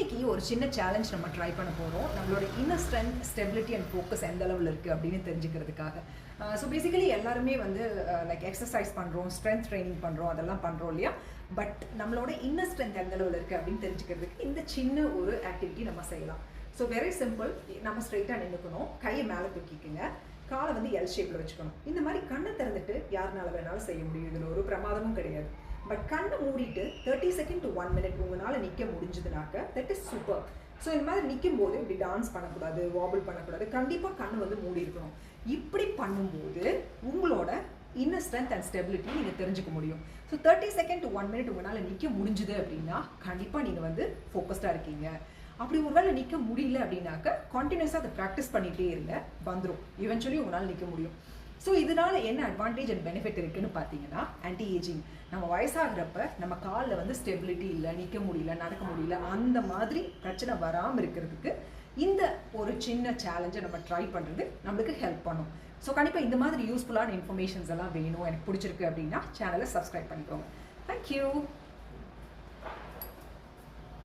இன்னைக்கு ஒரு சின்ன சேலஞ்ச் நம்ம ட்ரை பண்ண போகிறோம். நம்மளோட inner strength, stability and focus எந்த அளவில் இருக்குது அப்படின்னு தெரிஞ்சுக்கிறதுக்காக. ஸோ பேசிக்கலி எல்லாருமே வந்து லைக் எக்ஸசைஸ் பண்ணுறோம், ஸ்ட்ரென்த் ட்ரைனிங் பண்ணுறோம், அதெல்லாம் பண்ணுறோம் இல்லையா? பட் நம்மளோட இன்னர் ஸ்ட்ரென்த் எந்த அளவில் இருக்குது அப்படின்னு தெரிஞ்சுக்கிறதுக்கு இந்த சின்ன ஒரு ஆக்டிவிட்டி நம்ம செய்யலாம். So very simple. நம்ம ஸ்ட்ரைட்டாக நின்றுக்கணும், கையை மேலே தூக்கிக்குங்க, காலை வந்து எல் ஷேப்பில் வச்சுக்கணும். இந்த மாதிரி கண்ணை திறந்துட்டு யாருனால வேணாலும் செய்ய முடியும், இதில் ஒரு பிரமாதமும் கிடையாது. பட் கண்ணை மூடிட்டு 30 செகண்ட் to 1 minute உங்களால் நிற்க முடிஞ்சதுனாக்க தட் இஸ் சூப்பர். ஸோ இந்த மாதிரி நிற்கும் போது இப்படி டான்ஸ் பண்ணக்கூடாது, வாபிள் பண்ணக்கூடாது, கண்டிப்பாக கண்ணு வந்து மூடி இருக்கணும். இப்படி பண்ணும்போது உங்களோட இன்னர் ஸ்ட்ரென்த் அண்ட் ஸ்டெபிலிட்டி நீங்கள் தெரிஞ்சுக்க முடியும். ஸோ 30 செகண்ட் to 1 minute உங்களால் நிற்க முடிஞ்சுது அப்படின்னா கண்டிப்பாக நீங்கள் வந்து ஃபோக்கஸ்டாக இருக்கீங்க. அப்படி ஒருவேளை நிற்க முடியல அப்படின்னாக்க கண்டினியூஸாக அதை ப்ராக்டிஸ் பண்ணிகிட்டே இருங்க, வந்துடும். இவென்ச்சுவலி உங்களால் நிற்க முடியும். ஸோ இதனால என்ன அட்வான்டேஜ் அண்ட் பெனிஃபிட் இருக்குன்னு பார்த்தீங்கன்னா, ஆன்டி ஏஜிங். நம்ம வயசாகிறப்ப நம்ம காலில் வந்து ஸ்டெபிலிட்டி இல்லை, நிற்க முடியல, நடக்க முடியல, அந்த மாதிரி பிரச்சனை வராமல் இருக்கிறதுக்கு இந்த ஒரு சின்ன சேலஞ்சை நம்ம ட்ரை பண்ணுறது நம்மளுக்கு ஹெல்ப் பண்ணும். ஸோ கண்டிப்பாக இந்த மாதிரி யூஸ்ஃபுல்லான இன்ஃபர்மேஷன்ஸ் எல்லாம் வேணும், எனக்கு பிடிச்சிருக்கு அப்படின்னா சேனலை சப்ஸ்கிரைப் பண்ணிக்கோங்க. தேங்க்யூ.